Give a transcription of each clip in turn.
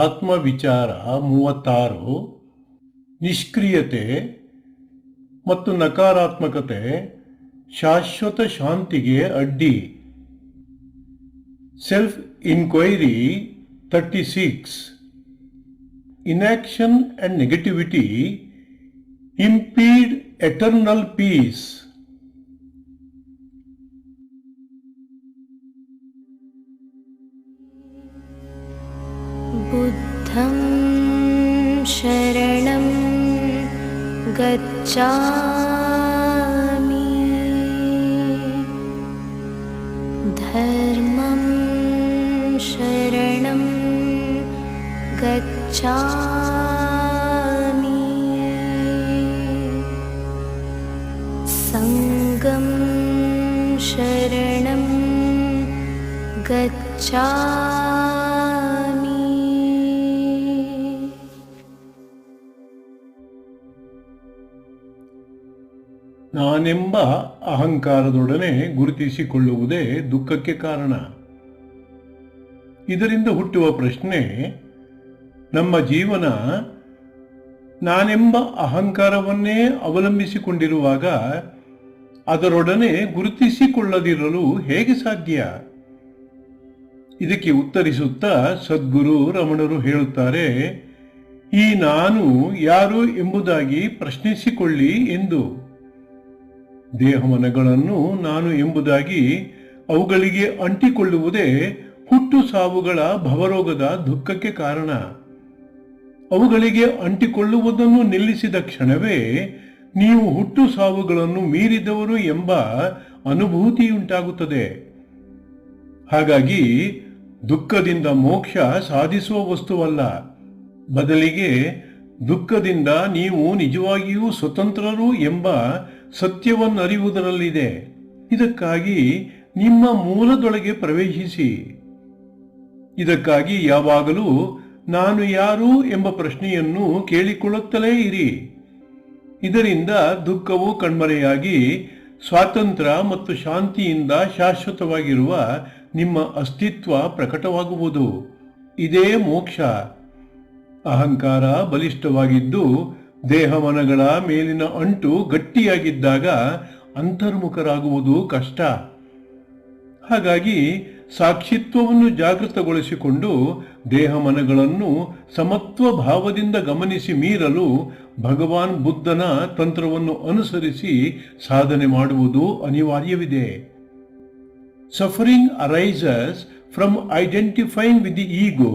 ಆತ್ಮವಿಚಾರ 36, ನಿಷ್ಕ್ರಿಯತೆ ಮತ್ತು ನಕಾರಾತ್ಮಕತೆ ಶಾಶ್ವತ ಶಾಂತಿಗೆ ಅಡ್ಡಿ. Self inquiry 36, inaction and negativity impede eternal peace. बुद्धं शरणं गच्छामि, धर्मं शरणं गच्छामि, संघं शरणं गच्छामि. ನಾನೆಂಬ ಅಹಂಕಾರದೊಡನೆ ಗುರುತಿಸಿಕೊಳ್ಳುವುದೇ ದುಃಖಕ್ಕೆ ಕಾರಣ. ಇದರಿಂದ ಹುಟ್ಟುವ ಪ್ರಶ್ನೆ, ನಮ್ಮ ಜೀವನ ನಾನೆಂಬ ಅಹಂಕಾರವನ್ನೇ ಅವಲಂಬಿಸಿಕೊಂಡಿರುವಾಗ ಅದರೊಡನೆ ಗುರುತಿಸಿಕೊಳ್ಳದಿರಲು ಹೇಗೆ ಸಾಧ್ಯ? ಇದಕ್ಕೆ ಉತ್ತರಿಸುತ್ತಾ ಸದ್ಗುರು ರಮಣರು ಹೇಳುತ್ತಾರೆ, ಈ ನಾನು ಯಾರು ಎಂಬುದಾಗಿ ಪ್ರಶ್ನಿಸಿಕೊಳ್ಳಿ ಎಂದು. ದೇಹಮನಗಳನ್ನು ನಾನು ಎಂಬುದಾಗಿ ಅವುಗಳಿಗೆ ಅಂಟಿಕೊಳ್ಳುವುದೇ ಹುಟ್ಟು ಸಾವುಗಳ ಭವರೋಗದ ದುಃಖಕ್ಕೆ ಕಾರಣ. ಅವುಗಳಿಗೆ ಅಂಟಿಕೊಳ್ಳುವುದನ್ನು ನಿಲ್ಲಿಸಿದ ಕ್ಷಣವೇ ನೀವು ಹುಟ್ಟು ಸಾವುಗಳನ್ನು ಮೀರಿದವರು ಎಂಬ ಅನುಭೂತಿಯುಂಟಾಗುತ್ತದೆ. ಹಾಗಾಗಿ ದುಃಖದಿಂದ ಮೋಕ್ಷ ಸಾಧಿಸುವ ವಸ್ತುವಲ್ಲ, ಬದಲಿಗೆ ದುಃಖದಿಂದ ನೀವು ನಿಜವಾಗಿಯೂ ಸ್ವತಂತ್ರರು ಎಂಬ ಸತ್ಯವನ್ನರಿಯುವುದರಲ್ಲಿದೆ. ಇದಕ್ಕಾಗಿ ನಿಮ್ಮ ಮೂಲದೊಳಗೆ ಪ್ರವೇಶಿಸಿ. ಇದಕ್ಕಾಗಿ ಯಾವಾಗಲೂ ನಾನು ಯಾರು ಎಂಬ ಪ್ರಶ್ನೆಯನ್ನು ಕೇಳಿಕೊಳ್ಳುತ್ತಲೇ ಇರಿ. ಇದರಿಂದ ದುಃಖವು ಕಣ್ಮರೆಯಾಗಿ ಸ್ವಾತಂತ್ರ್ಯ ಮತ್ತು ಶಾಂತಿಯಿಂದ ಶಾಶ್ವತವಾಗಿರುವ ನಿಮ್ಮ ಅಸ್ತಿತ್ವ ಪ್ರಕಟವಾಗುವುದು. ಇದೇ ಮೋಕ್ಷ. ಅಹಂಕಾರ ಬಲಿಷ್ಠವಾಗಿದ್ದು ದೇಹಮನಗಳ ಮೇಲಿನ ಅಂಟು ಗಟ್ಟಿಯಾಗಿದ್ದಾಗ ಅಂತರ್ಮುಖರಾಗುವುದು ಕಷ್ಟ. ಹಾಗಾಗಿ ಸಾಕ್ಷಿತ್ವವನ್ನು ಜಾಗೃತಗೊಳಿಸಿಕೊಂಡು ದೇಹಮನಗಳನ್ನು ಸಮತ್ವ ಭಾವದಿಂದ ಗಮನಿಸಿ ಮೀರಲು ಭಗವಾನ್ ಬುದ್ಧನ ತಂತ್ರವನ್ನು ಅನುಸರಿಸಿ ಸಾಧನೆ ಮಾಡುವುದು ಅನಿವಾರ್ಯವಿದೆ. Suffering arises from identifying with the ego,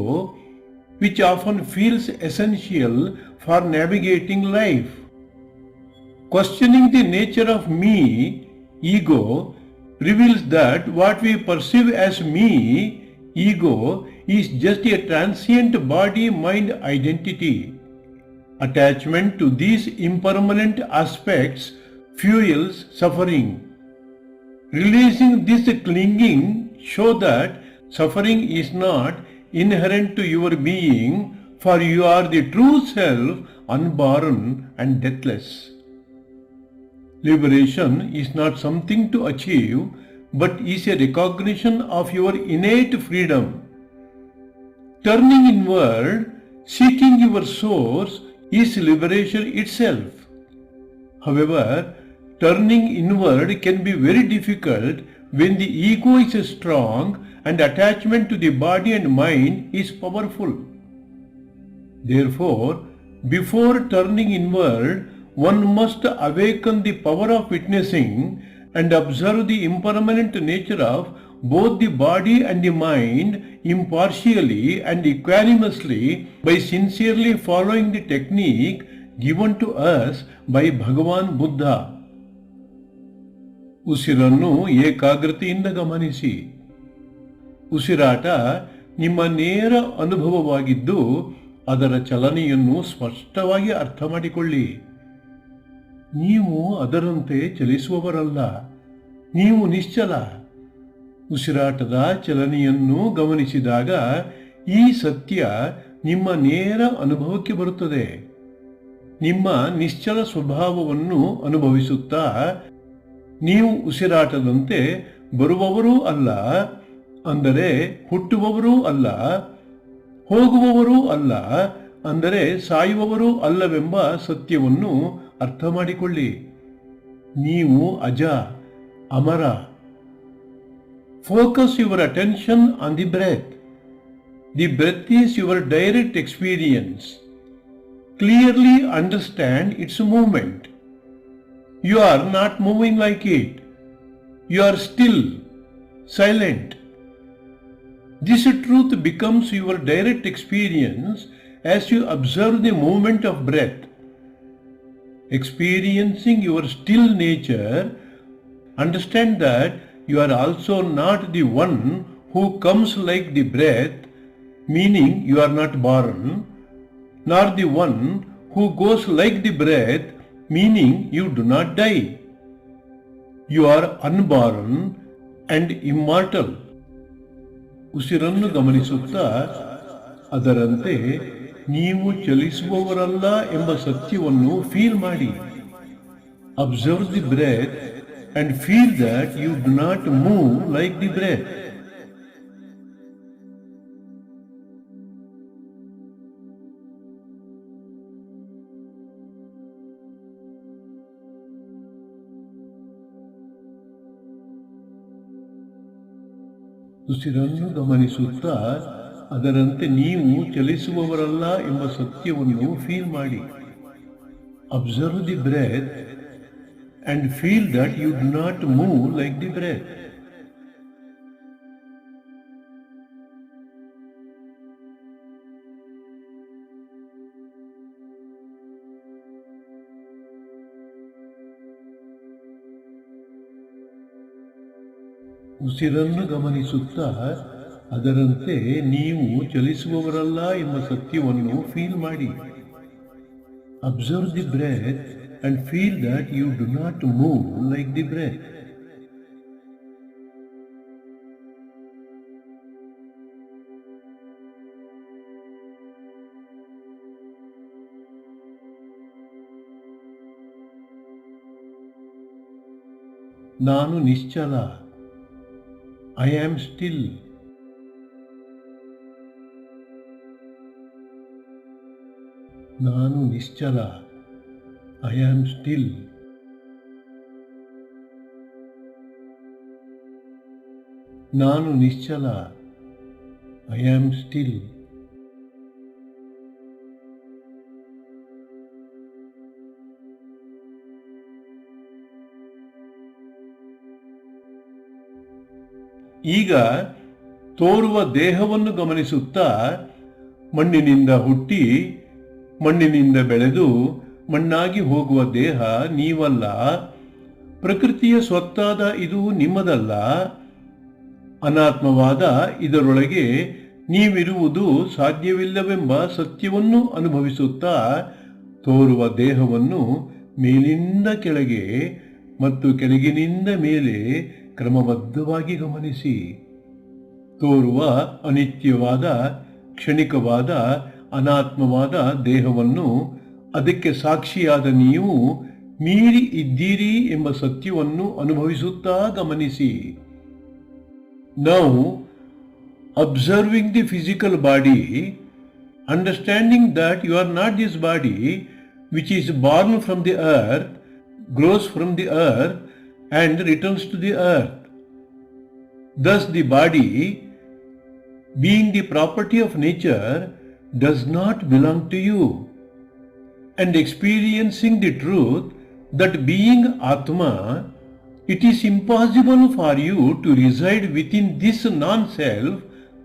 which often feels essential for navigating life. Questioning the nature of me, ego, reveals that what we perceive as me, ego, is just a transient body-mind identity. Attachment to these impermanent aspects fuels suffering. Releasing this clinging shows that suffering is not inherent to your being, for you are the true self, unborn and deathless. Liberation is not something to achieve, but is a recognition of your innate freedom. Turning inward, seeking your source, is liberation itself. However, turning inward can be very difficult when the ego is strong and attachment to the body and mind is powerful. Therefore, before turning inward, one must awaken the power of witnessing and observe the impermanent nature of both the body and the mind impartially and equanimously by sincerely following the technique given to us by Bhagavan Buddha. ಉಸಿರನ್ನು ಏಕಾಗ್ರತೆಯಿಂದ ಗಮನಿಸಿ. ಉಸಿರಾಟ ನಿಮ್ಮ ನೇರ ಅನುಭವವಾಗಿದ್ದು ಅದರ ಚಲನೆಯನ್ನು ಸ್ಪಷ್ಟವಾಗಿ ಅರ್ಥ ಮಾಡಿಕೊಳ್ಳಿ. ನೀವು ಅದರಂತೆ ಚಲಿಸುವವರಲ್ಲ, ನೀವು ನಿಶ್ಚಲ. ಉಸಿರಾಟದ ಚಲನೆಯನ್ನು ಗಮನಿಸಿದಾಗ ಈ ಸತ್ಯ ನಿಮ್ಮ ನೇರ ಅನುಭವಕ್ಕೆ ಬರುತ್ತದೆ. ನಿಮ್ಮ ನಿಶ್ಚಲ ಸ್ವಭಾವವನ್ನು ಅನುಭವಿಸುತ್ತಾ ನೀವು ಉಸಿರಾಟದಂತೆ ಬರುವವರೂ ಅಲ್ಲ, ಅಂದರೆ ಹುಟ್ಟುವವರೂ ಅಲ್ಲ, ಹೋಗುವವರೂ ಅಲ್ಲ, ಅಂದರೆ ಸಾಯುವವರೂ ಅಲ್ಲವೆಂಬ ಸತ್ಯವನ್ನು ಅರ್ಥ ಮಾಡಿಕೊಳ್ಳಿ. ನೀವು ಅಜ, ಅಮರ. Focus your attention on the breath. The breath is your direct experience. Clearly understand its movement. You are not moving like it. You are still, silent. This truth becomes your direct experience as you observe the movement of breath. Experiencing your still nature, understand that you are also not the one who comes like the breath, meaning you are not born, nor the one who goes like the breath, meaning you do not die. You are unborn and immortal. ಉಸಿರನ್ನು ಗಮನಿಸುತ್ತಾ ಅದರಂತೆ ನೀವು ಚಲಿಸುವವರಲ್ಲ ಎಂಬ ಸತ್ಯವನ್ನು feel ಮಾಡಿ. Observe the breath and feel that you do not move like the breath. ಉಸಿರನ್ನು ಗಮನಿಸುತ್ತಾ ಅದರಂತೆ ನೀವು ಚಲಿಸುವವರಲ್ಲ ಎಂಬ ಸತ್ಯವನ್ನು ಫೀಲ್ ಮಾಡಿ. Observe the breath and feel that you do not move like the breath. ಉಸಿರನ್ನು ಗಮನಿಸುತ್ತಾ ಅದರಂತೆ ನೀವು ಚಲಿಸುವವರಲ್ಲ ಎಂಬ ಸತ್ಯವನ್ನು ಫೀಲ್ ಮಾಡಿ. Observe the breath and feel that you do not move like the breath. ನಾನು ನಿಶ್ಚಲ. I am still. ನಾನು ನಿಶ್ಚಲ. I am still. ನಾನು ನಿಶ್ಚಲ. I am still. ಈಗ ತೋರುವ ದೇಹವನ್ನು ಗಮನಿಸುತ್ತಾ ಮಣ್ಣಿನಿಂದ ಹುಟ್ಟಿ ಮಣ್ಣಿನಿಂದ ಬೆಳೆದು ಮಣ್ಣಾಗಿ ಹೋಗುವ ದೇಹ ನೀವಲ್ಲ. ಪ್ರಕೃತಿಯ ಸ್ವತ್ತಾದ ಇದು ನಿಮ್ಮದಲ್ಲ. ಅನಾತ್ಮವಾದ ಇದರೊಳಗೆ ನೀವಿರುವುದು ಸಾಧ್ಯವಿಲ್ಲವೆಂಬ ಸತ್ಯವನ್ನು ಅನುಭವಿಸುತ್ತಾ ತೋರುವ ದೇಹವನ್ನು ಮೇಲಿಂದ ಕೆಳಗೆ ಮತ್ತು ಕೆಳಗಿನಿಂದ ಮೇಲೆ ಕ್ರಮಬದ್ಧವಾಗಿ ಗಮನಿಸಿ. ತೋರುವ ಅನಿತ್ಯವಾದ, ಕ್ಷಣಿಕವಾದ, ಅನಾತ್ಮವಾದ ದೇಹವನ್ನು ಅದಕ್ಕೆ ಸಾಕ್ಷಿಯಾದ ನೀವು ಮೀರಿ ಇದ್ದೀರಿ ಎಂಬ ಸತ್ಯವನ್ನು ಅನುಭವಿಸುತ್ತಾ ಗಮನಿಸಿ. Now, observing the physical body, understanding that you are not this body which is born from the earth, grows from the earth and returns to the earth. Thus the body, being the property of nature, does not belong to you. And experiencing the truth that being Atma, it is impossible for you to reside within this non-self,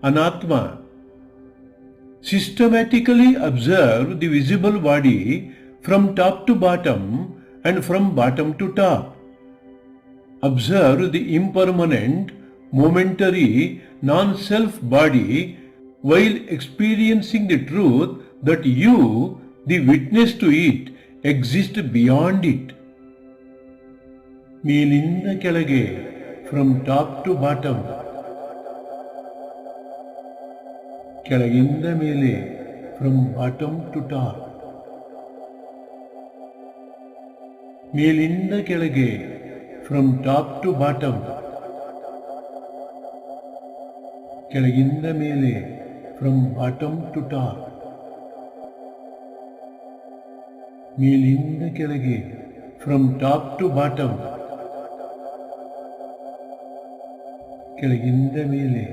Anatma. Systematically observe the visible body from top to bottom and from bottom to top. Observe the impermanent, momentary, non-self body while experiencing the truth that you, the witness to it, exist beyond it. ಮೇಲಿಂದ ಕೆಳಗೆ, from top to bottom. ಕೆಳಗಿಂದ ಮೇಲೆ, from bottom to top. ಮೇಲಿಂದ ಕೆಳಗೆ, from top to bottom. ಕೆಳಗಿಂದ ಮೇಲೆ, from bottom to top. ಮೇಲಿಂದ ಕೆಳಗೆ, from top to bottom. ಕೆಳಗಿಂದ ಮೇಲೆ,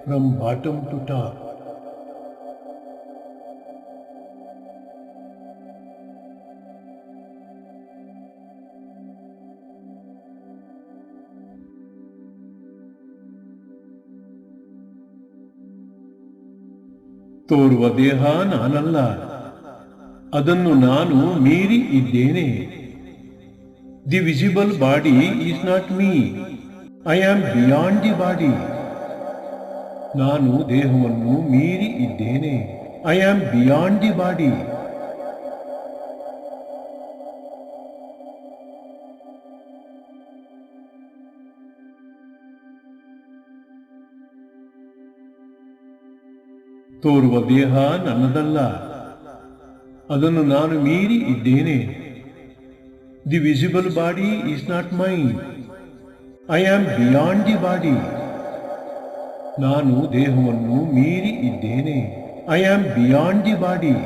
from bottom to top. ತೋರುವ ದೇಹ ನಾನಲ್ಲ, ಅದನ್ನು ನಾನು ಮೀರಿ ಇದ್ದೇನೆ. The visible body is not me, I am beyond the body. ನಾನು ದೇಹವನ್ನು ಮೀರಿ ಇದ್ದೇನೆ, I am beyond the body. ತೋರುವ ದೇಹ ನನ್ನದಲ್ಲ, ಅದನ್ನು ನಾನು ಮೀರಿ ಇದ್ದೇನೆ. The visible body is not mine, I am beyond the body. ನಾನು ದೇಹವನ್ನು ಮೀರಿ ಇದ್ದೇನೆ, I am beyond the body.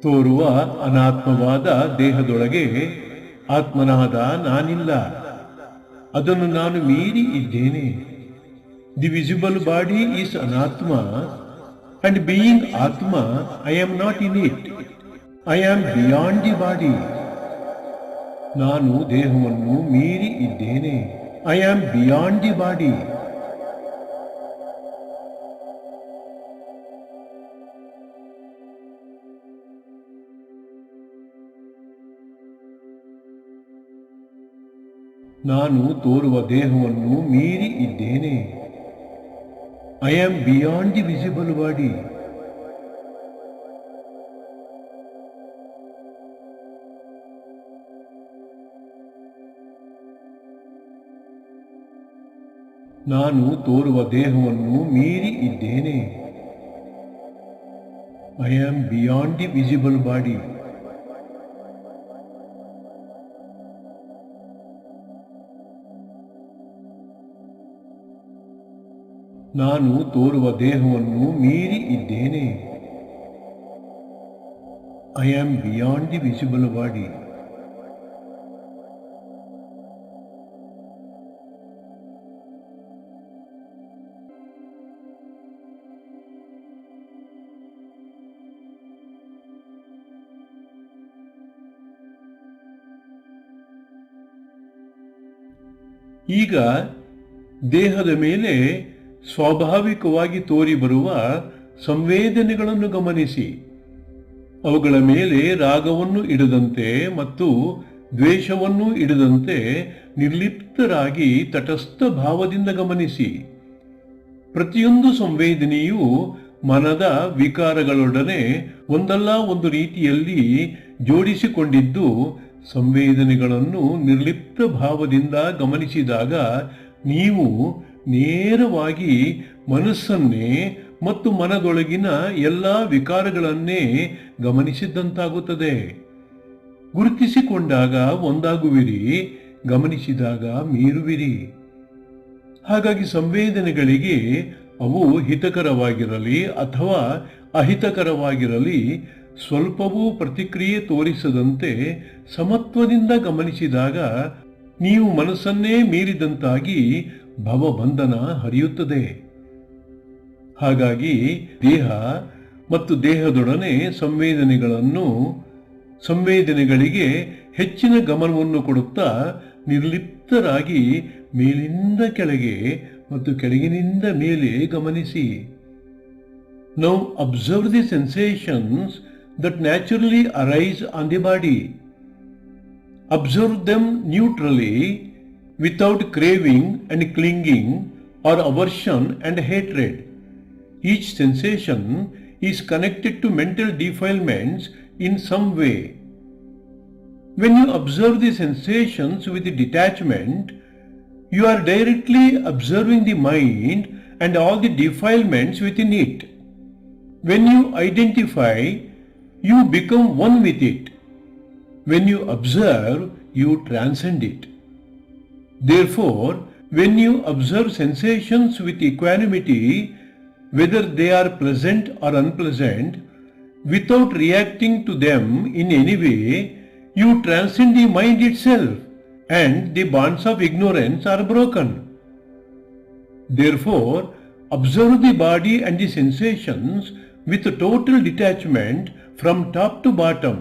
ತೋರುವ ಅನಾತ್ಮವಾದ ದೇಹದೊಳಗೆ ಆತ್ಮನಾದ ನಾನಿಲ್ಲ, ಅದನ್ನು ನಾನು ಮೀರಿ ಇದ್ದೇನೆ. ದಿ ವಿಸಿಬಲ್ ಬಾಡಿ ಈಸ್ ಅನಾತ್ಮ, ಅಂಡ್ ಬೀಯಿಂಗ್ ಆತ್ಮ I am not in it, I am beyond the body. ನಾನು ದೇಹವನ್ನು ಮೀರಿ ಇದ್ದೇನೆ, I am beyond the body. ನಾನು ತೋರುವ ದೇಹವನ್ನು ಮೀರಿ ಇದ್ದೇನೆ, I am beyond the visible body. ನಾನು ತೋರುವ ದೇಹವನ್ನು ಮೀರಿ ಇದ್ದೇನೆ, I am beyond the visible body. ನಾನು ತೋರುವ ದೇಹವನ್ನು ಮೀರಿ ಇದ್ದೇನೆ, I am beyond the visible body. ಈಗ ದೇಹದ ಮೇಲೆ ಸ್ವಾಭಾವಿಕವಾಗಿ ತೋರಿ ಬರುವ ಸಂವೇದನೆಗಳನ್ನು ಗಮನಿಸಿ. ಅವುಗಳ ಮೇಲೆ ರಾಗವನ್ನು ಇಡದಂತೆ ಮತ್ತು ದ್ವೇಷವನ್ನು ಇಡದಂತೆ ನಿರ್ಲಿಪ್ತರಾಗಿ ತಟಸ್ಥ ಭಾವದಿಂದ ಗಮನಿಸಿ. ಪ್ರತಿಯೊಂದು ಸಂವೇದನೆಯೂ ಮನದ ವಿಕಾರಗಳೊಡನೆ ಒಂದಲ್ಲ ಒಂದು ರೀತಿಯಲ್ಲಿ ಜೋಡಿಸಿಕೊಂಡಿದ್ದು, ಸಂವೇದನೆಗಳನ್ನು ನಿರ್ಲಿಪ್ತ ಭಾವದಿಂದ ಗಮನಿಸಿದಾಗ ನೀವು ನೇರವಾಗಿ ಮನಸ್ಸನ್ನೇ ಮತ್ತು ಮನದೊಳಗಿನ ಎಲ್ಲ ವಿಕಾರಗಳನ್ನೇ ಗಮನಿಸಿದಂತಾಗುತ್ತದೆ. ಗುರುತಿಸಿಕೊಂಡಾಗ ಒಂದಾಗುವಿರಿ, ಗಮನಿಸಿದಾಗ ಮೀರುವಿರಿ. ಹಾಗಾಗಿ ಸಂವೇದನೆಗಳಿಗೆ ಅವು ಹಿತಕರವಾಗಿರಲಿ ಅಥವಾ ಅಹಿತಕರವಾಗಿರಲಿ ಸ್ವಲ್ಪವೂ ಪ್ರತಿಕ್ರಿಯೆ ತೋರಿಸದಂತೆ ಸಮತ್ವದಿಂದ ಗಮನಿಸಿದಾಗ ನೀವು ಮನಸ್ಸನ್ನೇ ಮೀರಿದಂತಾಗಿ ಭವಬಂಧನ ಹರಿಯುತ್ತದೆ. ಹಾಗಾಗಿ ದೇಹ ಮತ್ತು ದೇಹದೊಡನೆ ಸಂವೇದನೆಗಳಿಗೆ ಹೆಚ್ಚಿನ ಗಮನವನ್ನು ಕೊಡುತ್ತಾ ನಿರ್ಲಿಪ್ತರಾಗಿ ಮೇಲಿಂದ ಕೆಳಗೆ ಮತ್ತು ಕೆಳಗಿನಿಂದ ಮೇಲೆ ಗಮನಿಸಿ. Now observe the sensations that naturally arise on the body. Observe them neutrally, without craving and clinging or aversion and hatred. Each sensation is connected to mental defilements in some way. When you observe the sensations with detachment, you are directly observing the mind and all the defilements within it. When you identify, you become one with it. When you observe, you transcend it. Therefore, when you observe sensations with equanimity, whether they are pleasant or unpleasant, without reacting to them in any way, you transcend the mind itself, and the bonds of ignorance are broken. Therefore, observe the body and the sensations with total detachment from top to bottom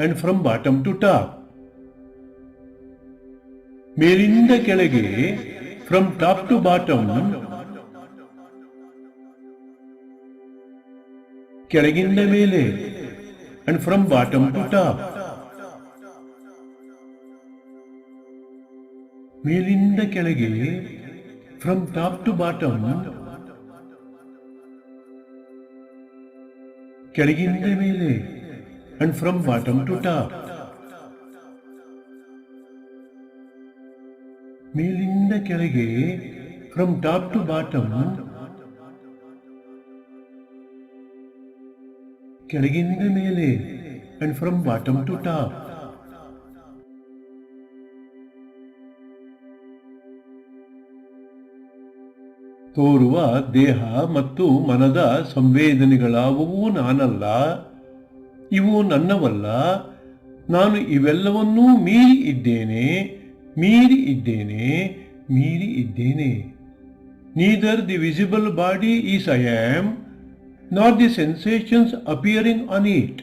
and from bottom to top. ಮೇಲಿಂದ ಕೆಳಗೆ, from top to bottom, ಕೆಳಗಿಂದ ಮೇಲೆ, and from bottom to top. ಮೇಲಿಂದ ಕೆಳಗೆ, from top to bottom, ಕೆಳಗಿಂದ ಮೇಲೆ, and from bottom to top. ಮೇಲಿಂದ ಕೆಳಗೆ, from top to bottom, ಕೆಳಗಿಂದ ಮೇಲೆ, and from bottom to top. ತೋರುವ ದೇಹ ಮತ್ತು ಮನದ ಸಂವೇದನೆಗಳಾವುವೂ ನಾನಲ್ಲ, ಇವು ನನ್ನವಲ್ಲ, ನಾನು ಇವೆಲ್ಲವನ್ನೂ ಮೀರಿ ಇದ್ದೇನೆ, ಮೀರಿ ಇದ್ದೇನೆ, ಮೀರಿ ಇದ್ದೇನೆ. Neither the visible body is I am, nor the sensations appearing on it.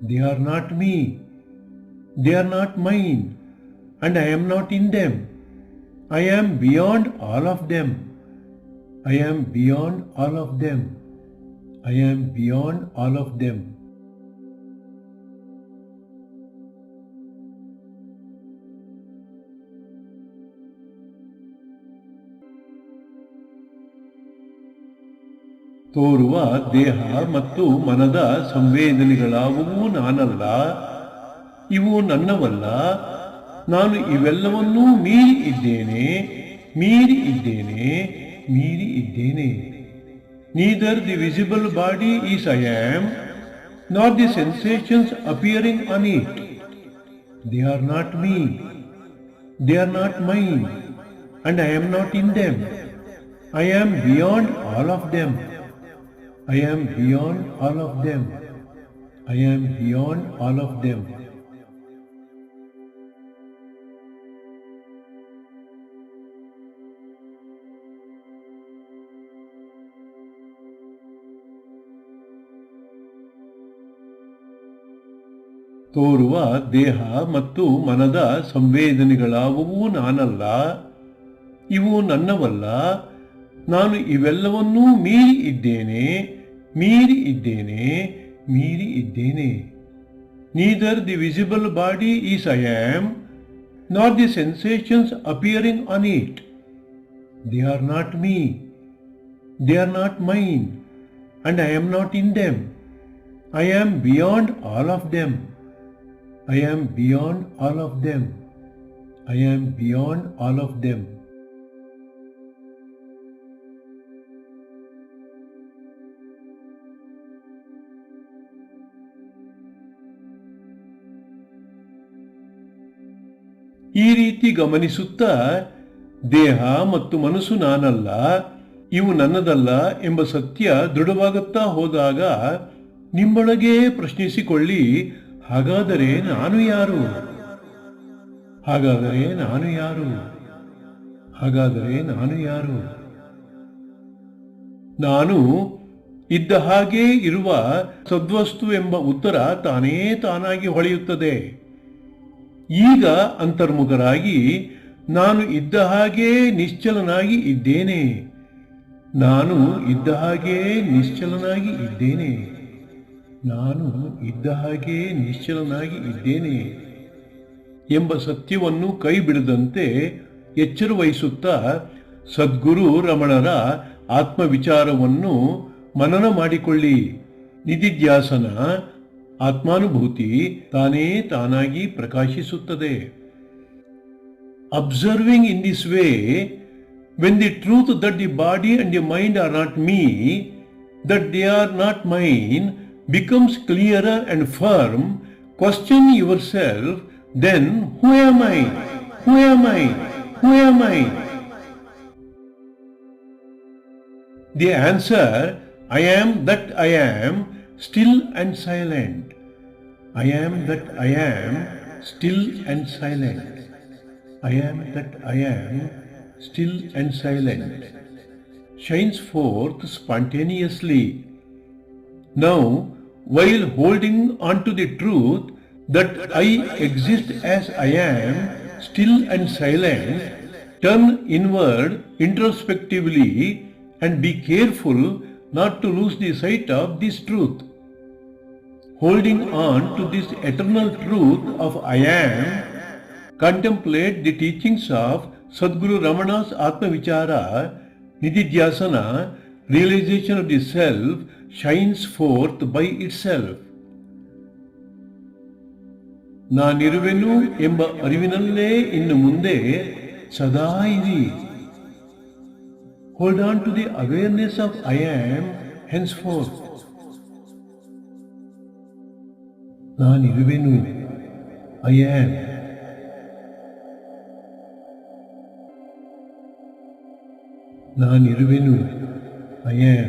They are not me, they are not mine, and I am not in them. I am beyond all of them. I am beyond all of them. I am beyond all of them. ತೋರುವ ದೇಹ ಮತ್ತು ಮನದ ಸಂವೇದನೆಗಳಾವುವೂ ನಾನಲ್ಲ, ಇವು ನನ್ನವಲ್ಲ, ನಾನು ಇವೆಲ್ಲವನ್ನೂ ಮೀರಿ ಇದ್ದೇನೆ, ಮೀರಿ ಇದ್ದೇನೆ, ಮೀರಿ ಇದ್ದೇನೆ. Neither the visible body is I am, nor the sensations appearing on it. They are not me, they are not mine, and I am not in them. I am beyond all of them. I am beyond all of them. I am beyond all of them. ತೋರುವ ದೇಹ ಮತ್ತು ಮನದ ಸಂವೇದನೆಗಳಾವುವೂ ನಾನಲ್ಲ, ಇವು ನನ್ನವಲ್ಲ, ನಾನು ಇವೆಲ್ಲವನ್ನೂ ಮೀರಿ ಇದ್ದೇನೆ, ಮೀರಿ ಇದ್ದೇನೆ, ಮೀರಿ ಇದ್ದೇನೆ. Neither the visible body is I am, nor the sensations appearing on it. They are not me, they are not mine, and I am not in them. I am beyond all of them. I am beyond all of them. I am beyond all of them. ಈ ರೀತಿ ಗಮನಿಸುತ್ತಾ ದೇಹ ಮತ್ತು ಮನಸ್ಸು ನಾನಲ್ಲ, ಇವು ನನ್ನದಲ್ಲ ಎಂಬ ಸತ್ಯ ದೃಢವಾಗುತ್ತಾ ಹೋದಾಗ ನಿಮ್ಮೊಳಗೇ ಪ್ರಶ್ನಿಸಿಕೊಳ್ಳಿ, ಹಾಗಾದರೆ ನಾನು ಯಾರು? ಹಾಗಾದರೆ ನಾನು ಯಾರು? ಹಾಗಾದರೆ ನಾನು ಯಾರು? ನಾನು ಇದ್ದ ಹಾಗೇ ಇರುವ ಸದ್ವಸ್ತು ಎಂಬ ಉತ್ತರ ತಾನೇ ತಾನಾಗಿ ಹೊಳೆಯುತ್ತದೆ. ಈಗ ಅಂತರ್ಮುಖರಾಗಿ ನಾನು ಇದ್ದ ಹಾಗೇ ನಿಶ್ಚಲನಾಗಿ ಇದ್ದೇನೆ, ನಾನು ಇದ್ದ ಹಾಗೇ ನಿಶ್ಚಲನಾಗಿ ಇದ್ದೇನೆ, ನಾನು ಇದ್ದ ಹಾಗೇ ನಿಶ್ಚಲನಾಗಿ ಇದ್ದೇನೆ ಎಂಬ ಸತ್ಯವನ್ನು ಕೈ ಬಿಡದಂತೆ ಎಚ್ಚರ ವಹಿಸುತ್ತಾ ಸದ್ಗುರು ರಮಣರ ಆತ್ಮವಿಚಾರವನ್ನು ಮನನ ಮಾಡಿಕೊಳ್ಳಿ. ನಿಧಿಧ್ಯಾಸನ ಆತ್ಮಾನುಭೂತಿ ತಾನೇ ತಾನಾಗಿ ಪ್ರಕಾಶಿಸುತ್ತದೆ. Observing in this way, when the truth that the body and the mind are not me, that they are not mine, becomes clearer and firm, question yourself, then who am I? Who am I? Who am I? The answer, I am that I am, still and silent. I am that I am, still and silent. I am that I am, still and silent, shines forth spontaneously. Now, while holding on to the truth that I exist as I am, still and silent, turn inward introspectively and be careful not to lose the sight of this truth. Holding on to this eternal truth of I am, contemplate the teachings of Sadguru Ramana's Atma Vichara, Nididhyasana, realization of the self shines forth by itself. ನಾನಿರುವೆನು ಎಂಬ ಅರಿವಿನಲ್ಲೇ ಇನ್ನು ಮುಂದೆ ಸದಾ ಇರಿ. Hold on to the awareness of I am henceforth. ನಾನಿರುವೆನು, I am. ನಾನಿರುವೆನು, I am.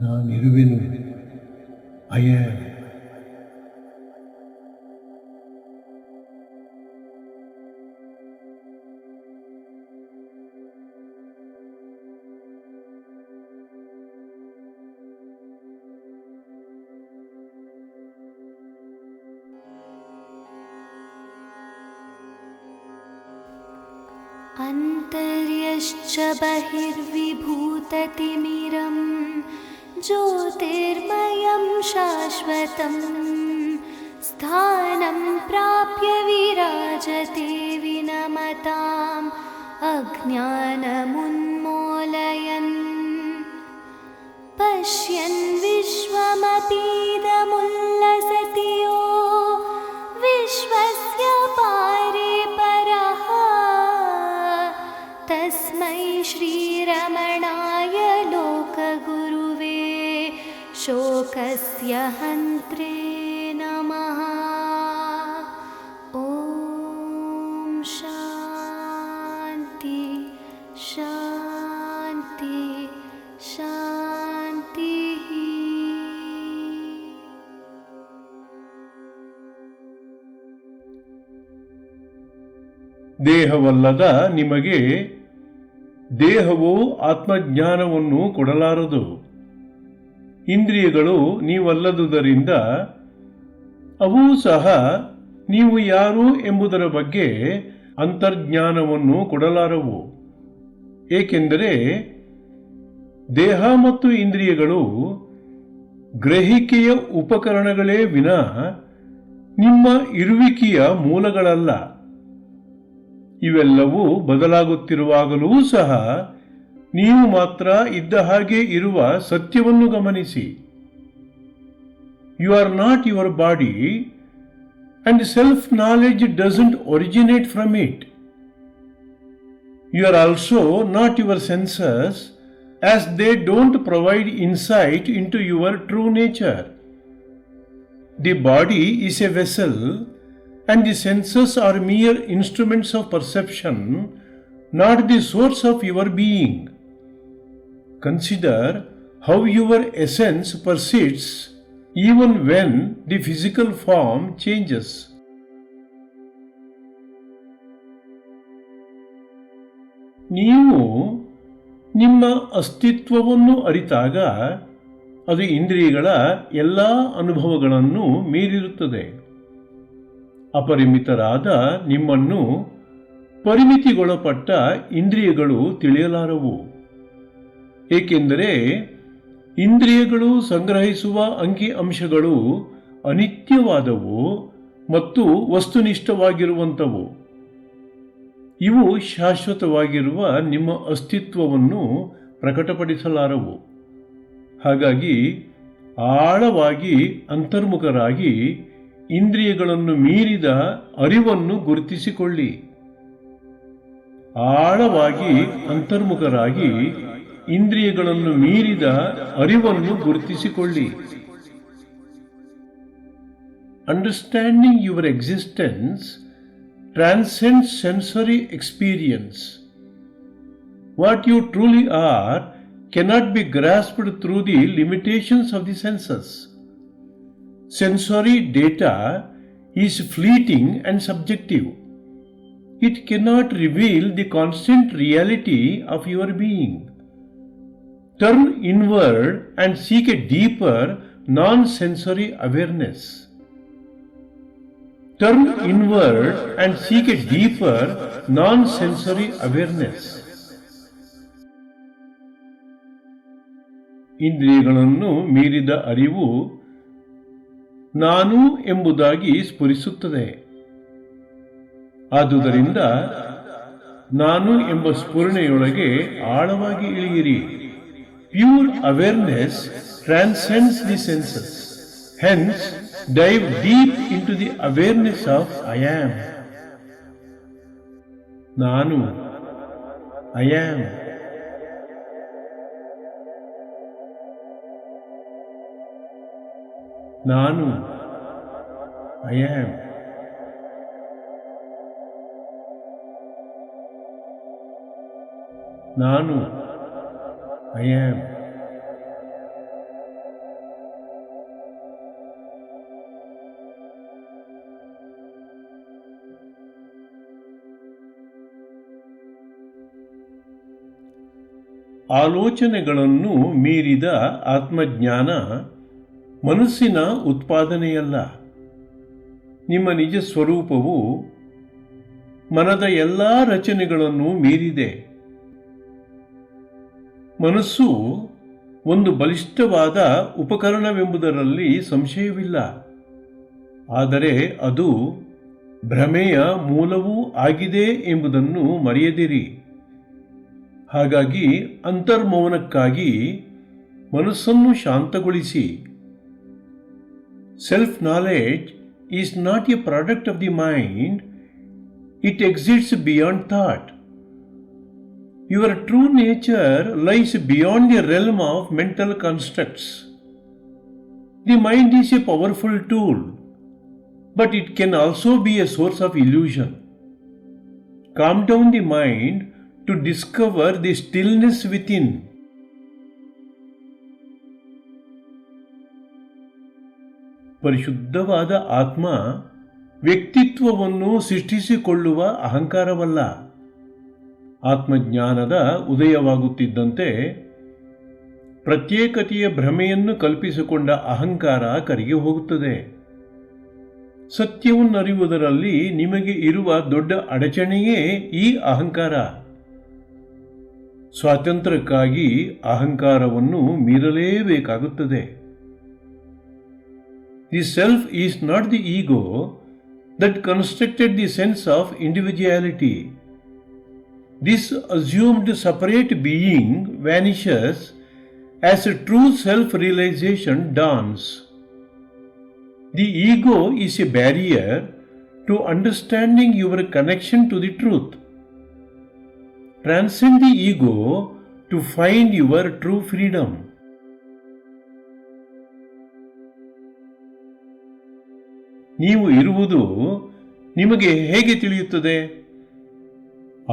ನಾನಿರುವೆನು, I am. ಅಂತರ್ಯಶ್ಚ ಬಹಿರ್ವಿಭೂತತಿಮಿರಂ ಜ್ಯೋತಿರ್ಮಯಂ ಶಾಶ್ವತಂ ಸ್ಥಾನಂ ಪ್ರಾಪ್ಯ ವಿರಾಜತೆ ವಿನಮತಾಂ ಅಜ್ಞಾನಮುನ್ಮೂಲಯನ್ ಪಶ್ಯನ್ ವಿಶ್ವಮಪೀದಮುಲ್ಲಸತಿ ಯೋ ವಿಶ್ವಸ್ಯ ಪಾರೇ ಪರಃ ತಸ್ಮೈ ಶ್ರೀರಮಣಾಯ ಲೋಕಗುರುವೇ ಶೋಕಸ್ಯ ಹಂತ್ರೇ ನಮಃ. ಓಂ ಶಾಂತಿ ಶಾಂತಿ ಶಾಂತಿ. ದೇಹವಲ್ಲದ ನಿಮಗೆ ದೇಹವು ಆತ್ಮಜ್ಞಾನವನ್ನು ಕೊಡಲಾರದು. ಇಂದ್ರಿಯಗಳು ನೀವಲ್ಲದುದರಿಂದ ಅವೂ ಸಹ ನೀವು ಯಾರು ಎಂಬುದರ ಬಗ್ಗೆ ಅಂತರ್ಜ್ಞಾನವನ್ನು ಕೊಡಲಾರವು. ಏಕೆಂದರೆ ದೇಹ ಮತ್ತು ಇಂದ್ರಿಯಗಳು ಗ್ರಹಿಕೆಯ ಉಪಕರಣಗಳೇ ವಿನಾ ನಿಮ್ಮ ಇರುವಿಕೆಯ ಮೂಲಗಳಲ್ಲ. ಇವೆಲ್ಲವೂ ಬದಲಾಗುತ್ತಿರುವಾಗಲೂ ಸಹ ನೀವು ಮಾತ್ರ ಇದ್ದ ಹಾಗೆ ಇರುವ ಸತ್ಯವನ್ನು ಗಮನಿಸಿ. You are not your body and self knowledge doesn't originate from it. You are also not your senses as they don't provide insight into your true nature. The body is a vessel and the senses are mere instruments of perception, not the source of your being. Consider how your essence persists even when the physical form changes. ನೀವು ನಿಮ್ಮ ಅಸ್ತಿತ್ವವನ್ನು ಅರಿತಾಗ ಅದು ಇಂದ್ರಿಯಗಳ ಎಲ್ಲ ಅನುಭವಗಳನ್ನು ಮೀರಿರುತ್ತದೆ. ಅಪರಿಮಿತರಾದ ನಿಮ್ಮನ್ನು ಪರಿಮಿತಿಗೊಳಪಟ್ಟ ಇಂದ್ರಿಯಗಳು ತಿಳಿಯಲಾರವು. ಏಕೆಂದರೆ ಇಂದ್ರಿಯಗಳು ಸಂಗ್ರಹಿಸುವ ಅಂಕಿ ಅಂಶಗಳು ಅನಿತ್ಯವಾದವು ಮತ್ತು ವಸ್ತುನಿಷ್ಠವಾಗಿರುವಂಥವು. ಇವು ಶಾಶ್ವತವಾಗಿರುವ ನಿಮ್ಮ ಅಸ್ತಿತ್ವವನ್ನು ಪ್ರಕಟಪಡಿಸಲಾರವು. ಹಾಗಾಗಿ ಆಳವಾಗಿ ಅಂತರ್ಮುಖರಾಗಿ ಇಂದ್ರಿಯಗಳನ್ನು ಮೀರಿದ ಅರಿವನ್ನು ಗುರುತಿಸಿಕೊಳ್ಳಿ. ಆಳವಾಗಿ ಅಂತರ್ಮುಖರಾಗಿ ಇಂದ್ರಿಯಗಳನ್ನು ಮೀರಿದ ಅರಿವನ್ನು ಗುರುತಿಸಿಕೊಳ್ಳಿ. Understanding your existence transcends sensory experience. What you truly are cannot be grasped through the limitations of the senses. Sensory data is fleeting and subjective. It cannot reveal the constant reality of your being. Turn inward and seek a deeper non-sensory awareness. Turn inward and seek a deeper non-sensory awareness. ಇಂದ್ರಿಯಗಳನ್ನು ಮೀರಿದ ಅರಿವು ನಾನು ಎಂಬುದಾಗಿ ಸ್ಫುರಿಸುತ್ತದೆ. ಆದುದರಿಂದ ನಾನು ಎಂಬ ಸ್ಫುರಣೆಯೊಳಗೆ ಆಳವಾಗಿ ಇಳಿಯಿರಿ. Pure awareness transcends the senses. Hence dive deep into the awareness of I am. ನಾನು I am. ನಾನು I am. ನಾನು I am. ಆಲೋಚನೆಗಳನ್ನು ಮೀರಿದ ಆತ್ಮಜ್ಞಾನ ಮನಸ್ಸಿನ ಉತ್ಪಾದನೆಯಲ್ಲ. ನಿಮ್ಮ ನಿಜ ಸ್ವರೂಪವು ಮನದ ಎಲ್ಲ ರಚನೆಗಳನ್ನು ಮೀರಿದೆ. ಮನಸ್ಸು ಒಂದು ಬಲಿಷ್ಠವಾದ ಉಪಕರಣವೆಂಬುದರಲ್ಲಿ ಸಂಶಯವಿಲ್ಲ. ಆದರೆ ಅದು ಭ್ರಮೆಯ ಮೂಲವೂ ಆಗಿದೆ ಎಂಬುದನ್ನು ಮರೆಯದಿರಿ. ಹಾಗಾಗಿ ಅಂತರ್ಮೌನಕ್ಕಾಗಿ ಮನಸ್ಸನ್ನು ಶಾಂತಗೊಳಿಸಿ. Self knowledge is not a product of the mind, it exists beyond thought. Your true nature lies beyond the realm of mental constructs. The mind is a powerful tool, but it can also be a source of illusion. Calm down the mind to discover the stillness within. ಪರಿಶುದ್ಧವಾದ ಆತ್ಮ ವ್ಯಕ್ತಿತ್ವವನ್ನು ಸೃಷ್ಟಿಸಿಕೊಳ್ಳುವ ಅಹಂಕಾರವಲ್ಲ. ಆತ್ಮಜ್ಞಾನದ ಉದಯವಾಗುತ್ತಿದ್ದಂತೆ ಪ್ರತ್ಯೇಕತೆಯ ಭ್ರಮೆಯನ್ನು ಕಲ್ಪಿಸಿಕೊಂಡ ಅಹಂಕಾರ ಕರಗಿ ಹೋಗುತ್ತದೆ. ಸತ್ಯವನ್ನರಿಯುವುದರಲ್ಲಿ ನಿಮಗೆ ಇರುವ ದೊಡ್ಡ ಅಡಚಣೆಯೇ ಈ ಅಹಂಕಾರ. ಸ್ವಾತಂತ್ರ್ಯಕ್ಕಾಗಿ ಅಹಂಕಾರವನ್ನು ಮೀರಲೇಬೇಕಾಗುತ್ತದೆ. The self is not the ego that constructed the sense of individuality. This assumed separate being vanishes as a true self realisation dawns. The ego is a barrier to understanding your connection to the truth. Transcend the ego to find your true freedom. ನೀವು ಇರುವುದು ನಿಮಗೆ ಹೇಗೆ ತಿಳಿಯುತ್ತದೆ?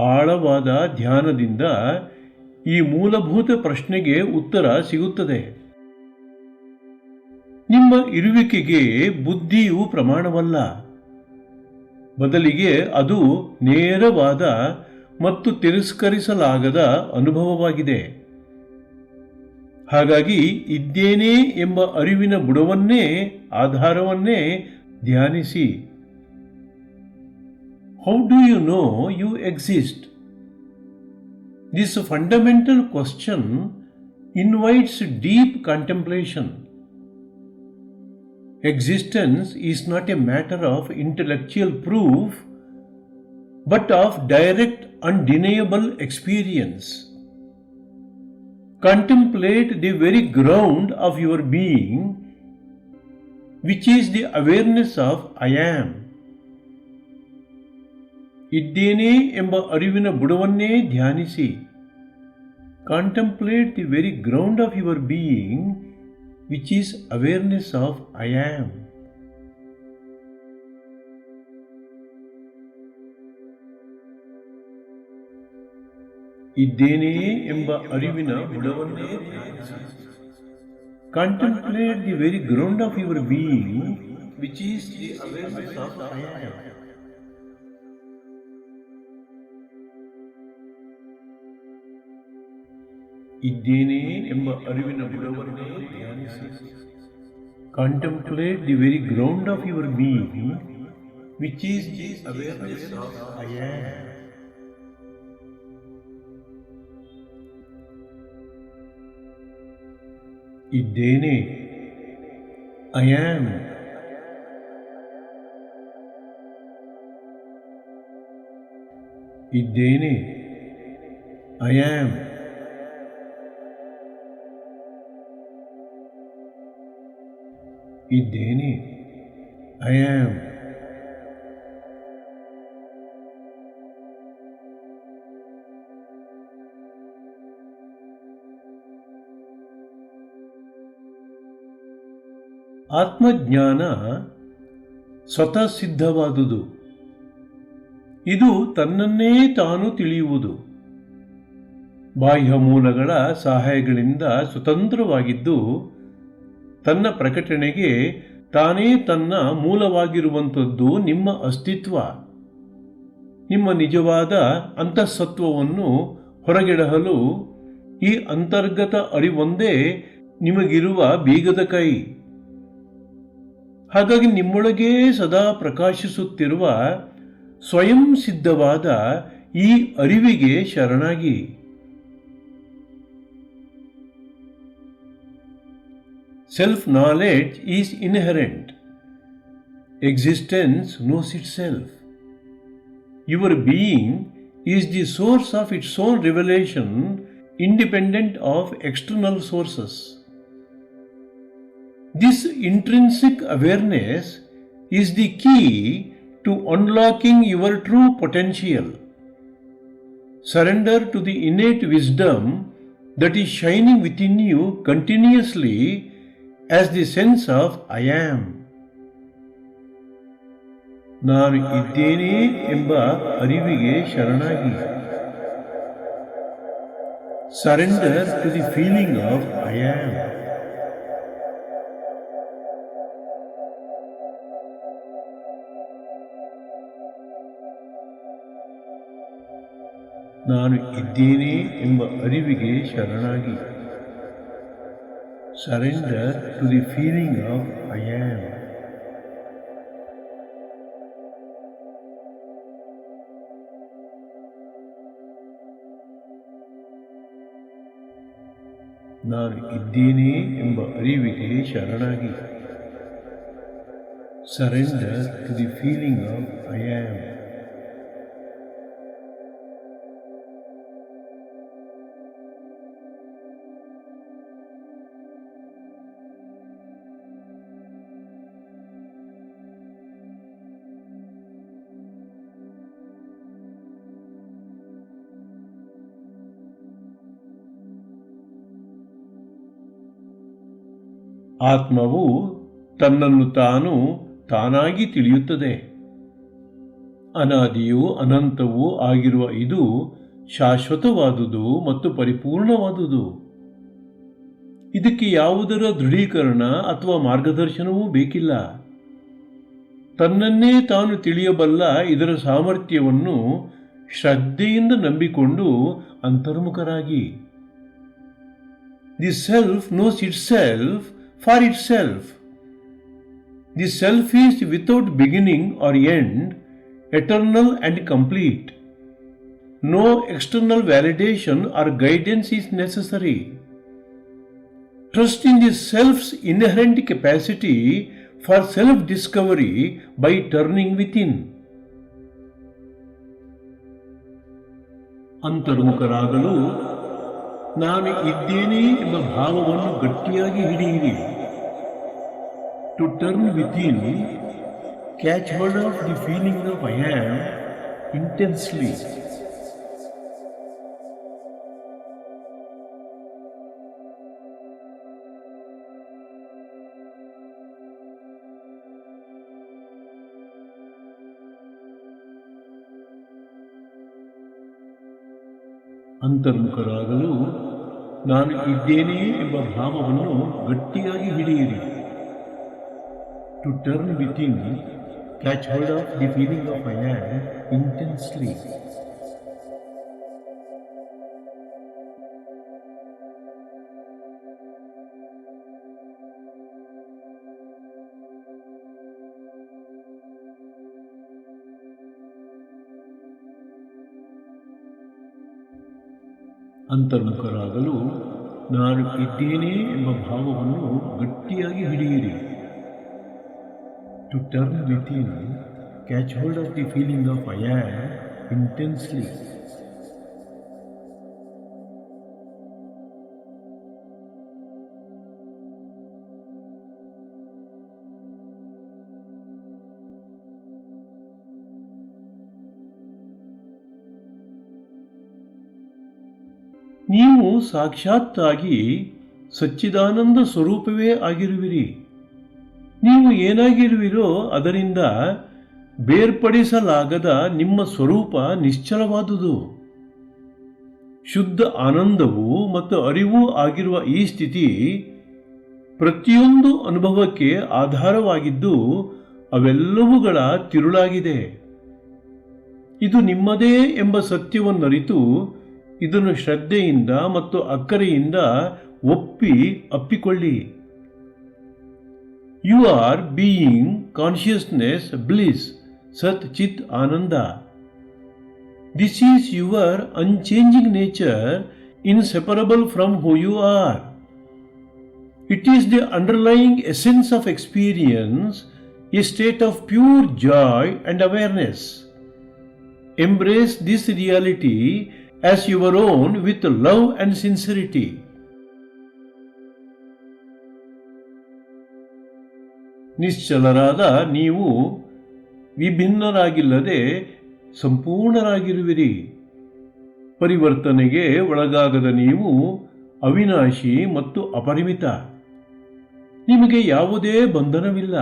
ಆಳವಾದ ಧ್ಯಾನದಿಂದ ಈ ಮೂಲಭೂತ ಪ್ರಶ್ನೆಗೆ ಉತ್ತರ ಸಿಗುತ್ತದೆ. ನಿಮ್ಮ ಇರುವಿಕೆಗೆ ಬುದ್ಧಿಯು ಪ್ರಮಾಣವಲ್ಲ, ಬದಲಿಗೆ ಅದು ನೇರವಾದ ಮತ್ತು ತಿರಸ್ಕರಿಸಲಾಗದ ಅನುಭವವಾಗಿದೆ. ಹಾಗಾಗಿ ಇದ್ದೇನೆ ಎಂಬ ಅರಿವಿನ ಬುಡವನ್ನೇ, ಆಧಾರವನ್ನೇ ಧ್ಯಾನಿಸಿ. How do you know you exist? This fundamental question invites deep contemplation. Existence is not a matter of intellectual proof, but of direct, undeniable experience. Contemplate the very ground of your being, which is the awareness of I am. ಇದ್ದೇನೆ ಎಂಬ ಅರಿವಿನ ಬುಡವನ್ನೇ ಧ್ಯಾನಿಸಿ. Contemplate the very ground of your being, which is awareness of I am. ಇದ್ದೇನೆ ಎಂಬ ಅರಿವಿನ ಬುಡವನ್ನೇ ಧ್ಯಾನಿಸಿ. Contemplate the very ground of your being, which is the awareness of I am. ಇದ್ದೇನೆ ಎಂಬ ಅರಿವಿನ ಬುಡವನ್ನೇ ಧ್ಯಾನಿಸಿ. Contemplate the very ground of your being, which is the awareness of I am. ಇದ್ದೇನೆ, I am. ಇದ್ದೇನೆ, I am. ಇದ್ದೇನೆ, I am. ಆತ್ಮಜ್ಞಾನ ಸ್ವತಃ ಸಿದ್ಧವಾದುದು. ಇದು ತನ್ನನ್ನೇ ತಾನು ತಿಳಿಯುವುದು. ಬಾಹ್ಯ ಮೂಲಗಳ ಸಹಾಯಗಳಿಂದ ಸ್ವತಂತ್ರವಾಗಿದ್ದು ತನ್ನ ಪ್ರಕಟಣೆಗೆ ತಾನೇ ತನ್ನ ಮೂಲವಾಗಿರುವಂಥದ್ದು ನಿಮ್ಮ ಅಸ್ತಿತ್ವ. ನಿಮ್ಮ ನಿಜವಾದ ಅಂತಃಸತ್ವವನ್ನು ಹೊರಗೆಡಹಲು ಈ ಅಂತರ್ಗತ ಅರಿವೊಂದೇ ನಿಮಗಿರುವ ಬೀಗದ ಕೈ. ಹಾಗಾಗಿ ನಿಮ್ಮೊಳಗೇ ಸದಾ ಪ್ರಕಾಶಿಸುತ್ತಿರುವ ಸ್ವಯಂ ಸಿದ್ಧವಾದ ಈ ಅರಿವಿಗೆ ಶರಣಾಗಿ. Self knowledge is inherent. Existence knows itself. Your being is the source of its own revelation, independent of external sources. This intrinsic awareness is the key to unlocking your true potential. Surrender to the innate wisdom that is shining within you continuously as the sense of I am. ನಾನು ಇದ್ದೇನೆ ಎಂಬ ಅರಿವಿಗೆ ಶರಣಾಗಿ. Surrender to the feeling of I am. ನಾನು ಇದ್ದೇನೆ ಎಂಬ ಅರಿವಿಗೆ ಶರಣಾಗಿ. Surrender to the feeling of I am. ನಾನು ಇದ್ದೇನೆ ಎಂಬ ಅರಿವಿಗೆ ಶರಣಾಗಿ. Surrender to the feeling of I am. ಆತ್ಮವು ತನ್ನನ್ನು ತಾನಾಗಿ ತಿಳಿಯುತ್ತದೆ. ಅನಾದಿಯೂ ಅನಂತವೂ ಆಗಿರುವ ಇದು ಶಾಶ್ವತವಾದುದು ಮತ್ತು ಪರಿಪೂರ್ಣವಾದುದು. ಇದಕ್ಕೆ ಯಾವುದರ ದೃಢೀಕರಣ ಅಥವಾ ಮಾರ್ಗದರ್ಶನವೂ ಬೇಕಿಲ್ಲ. ತನ್ನನ್ನೇ ತಾನು ತಿಳಿಯಬಲ್ಲ ಇದರ ಸಾಮರ್ಥ್ಯವನ್ನು ಶ್ರದ್ಧೆಯಿಂದ ನಂಬಿಕೊಂಡು ಅಂತರ್ಮುಖರಾಗಿ. The self knows itself for itself. The self is without beginning or end, eternal and complete. No external validation or guidance is necessary. Trust in the self's inherent capacity for self-discovery by turning within. ಅಂತರ್ಮುಖರಾಗಲು ನಾನು ಇದ್ದೇನೆ ಎಂಬ ಭಾವವನ್ನು ಗಟ್ಟಿಯಾಗಿ ಹಿಡಿಯಿರಿ. To turn within, catch hold of the feeling of I am intensely. ಅಂತರ್ಮುಖರಾಗಲು ನಾನು ಇದ್ದೇನೆ ಎಂಬ ಭಾವವನ್ನು ಗಟ್ಟಿಯಾಗಿ ಹಿಡಿಯಿರಿ. To turn within, catch hold of the feeling of I am intensely. ಅಂತರ್ಮುಖರಾಗಲು ನಾನು ಇದ್ದೇನೆ ಎಂಬ ಭಾವವನ್ನು ಗಟ್ಟಿಯಾಗಿ ಹಿಡಿಯಿರಿ. To turn within, catch hold of the feeling of I am intensely. ನೀವು ಸಾಕ್ಷಾತ್ತಾಗಿ ಸಚ್ಚಿದಾನಂದ ಸ್ವರೂಪವೇ ಆಗಿರುವಿರಿ. ನೀವು ಏನಾಗಿರುವಿರೋ ಅದರಿಂದ ಬೇರ್ಪಡಿಸಲಾಗದ ನಿಮ್ಮ ಸ್ವರೂಪ ನಿಶ್ಚಲವಾದುದು. ಶುದ್ಧ ಆನಂದವು ಮತ್ತು ಅರಿವು ಆಗಿರುವ ಈ ಸ್ಥಿತಿ ಪ್ರತಿಯೊಂದು ಅನುಭವಕ್ಕೆ ಆಧಾರವಾಗಿದ್ದು ಅವೆಲ್ಲವುಗಳ ತಿರುಳಾಗಿದೆ. ಇದು ನಿಮ್ಮದೇ ಎಂಬ ಸತ್ಯವನ್ನರಿತು ಇದನ್ನು ಶ್ರದ್ಧೆಯಿಂದ ಮತ್ತು ಅಕ್ಕರೆಯಿಂದ ಅಪ್ಪಿಕೊಳ್ಳಿ. You are being consciousness bliss sat chit ananda. This is your unchanging nature, inseparable from who you are. It is the underlying essence of experience, a state of pure joy and awareness. Embrace this reality as your own with love and sincerity. ನಿಶ್ಚಲರಾದ ನೀವು ವಿಭಿನ್ನರಾಗಿಲ್ಲದೆ ಸಂಪೂರ್ಣರಾಗಿರುವಿರಿ. ಪರಿವರ್ತನೆಗೆ ಒಳಗಾಗದ ನೀವು ಅವಿನಾಶಿ ಮತ್ತು ಅಪರಿಮಿತ. ನಿಮಗೆ ಯಾವುದೇ ಬಂಧನವಿಲ್ಲ.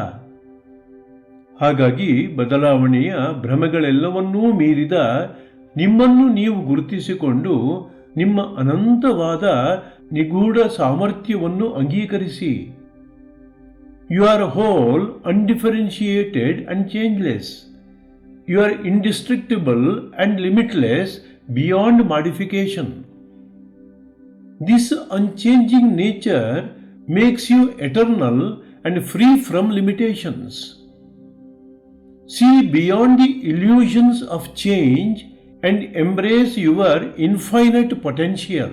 ಹಾಗಾಗಿ ಬದಲಾವಣೆಯ ಭ್ರಮೆಗಳೆಲ್ಲವನ್ನೂ ಮೀರಿದ ನಿಮ್ಮನ್ನು ನೀವು ಗುರುತಿಸಿಕೊಂಡು ನಿಮ್ಮ ಅನಂತವಾದ ನಿಗೂಢ ಸಾಮರ್ಥ್ಯವನ್ನು ಅಂಗೀಕರಿಸಿ. You are whole, undifferentiated and changeless. You are indestructible and limitless beyond modification. This unchanging nature makes you eternal and free from limitations. See beyond the illusions of change and embrace your infinite potential.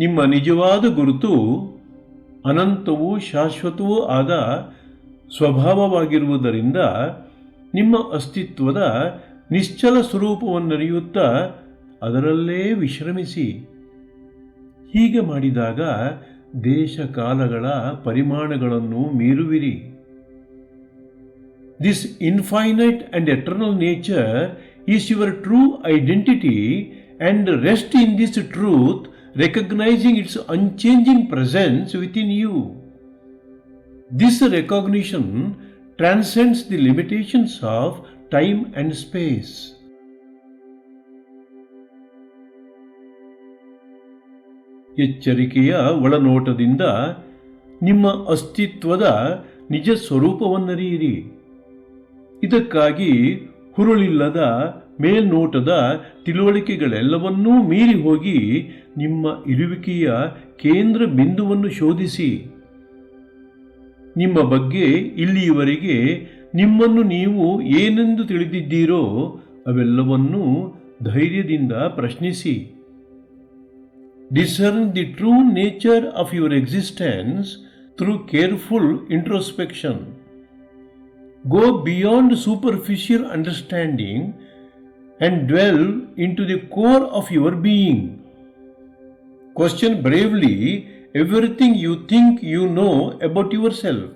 ನಿಮ್ಮ ನಿಜವಾದ ಗುರುತು ಅನಂತವೂ ಶಾಶ್ವತವೂ ಆದ ಸ್ವಭಾವವಾಗಿರುವುದರಿಂದ ನಿಮ್ಮ ಅಸ್ತಿತ್ವದ ನಿಶ್ಚಲ ಸ್ವರೂಪವನ್ನರಿಯುತ್ತಾ ಅದರಲ್ಲೇ ವಿಶ್ರಮಿಸಿ. ಹೀಗೆ ಮಾಡಿದಾಗ ದೇಶ ಕಾಲಗಳ ಪರಿಮಾಣಗಳನ್ನು ಮೀರುವಿರಿ. This infinite and eternal nature is your true identity and rest in this truth, recognising its unchanging presence within you. This recognition transcends the limitations of time and space. ಎಚ್ಚರಿಕೆಯ ಒಳನೋಟದಿಂದ ನಿಮ್ಮ ಅಸ್ತಿತ್ವದ ನಿಜ ಸ್ವರೂಪವನ್ನರಿಯಿರಿ. ಇದಕ್ಕಾಗಿ ಹುರುಳಿಲ್ಲದ ಮೇಲ್ನೋಟದ ತಿಳುವಳಿಕೆಗಳೆಲ್ಲವನ್ನೂ ಮೀರಿ ಹೋಗಿ ನಿಮ್ಮ ಇರುವಿಕೆಯ ಕೇಂದ್ರ ಬಿಂದುವನ್ನು ಶೋಧಿಸಿ. ನಿಮ್ಮ ಬಗ್ಗೆ ಇಲ್ಲಿಯವರೆಗೆ ನಿಮ್ಮನ್ನು ನೀವು ಏನೆಂದು ತಿಳಿದಿದ್ದೀರೋ ಅವೆಲ್ಲವನ್ನೂ ಧೈರ್ಯದಿಂದ ಪ್ರಶ್ನಿಸಿ. Discern the true nature of your existence through careful introspection. Go beyond superficial understanding and dwell into the core of your being. Question bravely everything you think you know about yourself.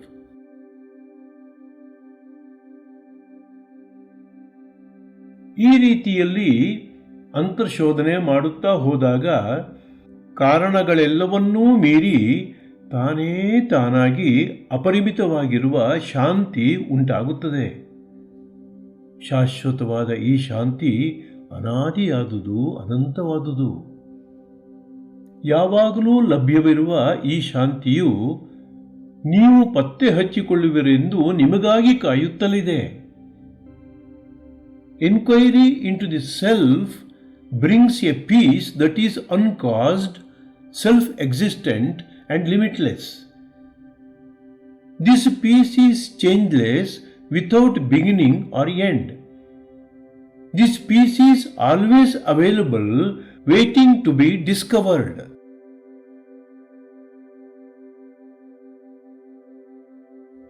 ಈ ರೀತಿಯಲ್ಲಿ ಅಂತರ್ಶೋಧನೆ ಮಾಡುತ್ತಾ ಹೋದಾಗ ಕಾರಣಗಳೆಲ್ಲವನ್ನೂ ಮೀರಿ ತಾನೇ ತಾನಾಗಿ ಅಪರಿಮಿತವಾಗಿರುವ ಶಾಂತಿ ಉಂಟಾಗುತ್ತದೆ. ಶಾಶ್ವತವಾದ ಈ ಶಾಂತಿ ಅನಾದಿಯಾದುದು, ಅನಂತವಾದುದು. ಯಾವಾಗಲೂ ಲಭ್ಯವಿರುವ ಈ ಶಾಂತಿಯು ನೀವು ಪತ್ತೆ ಹಚ್ಚಿಕೊಳ್ಳುವಿರೆಂದು ನಿಮಗಾಗಿ ಕಾಯುತ್ತಲಿದೆ. Enquiry into the self brings a peace that is uncaused, self-existent and limitless. This peace is changeless, without beginning or end. This peace is always available, waiting to be discovered.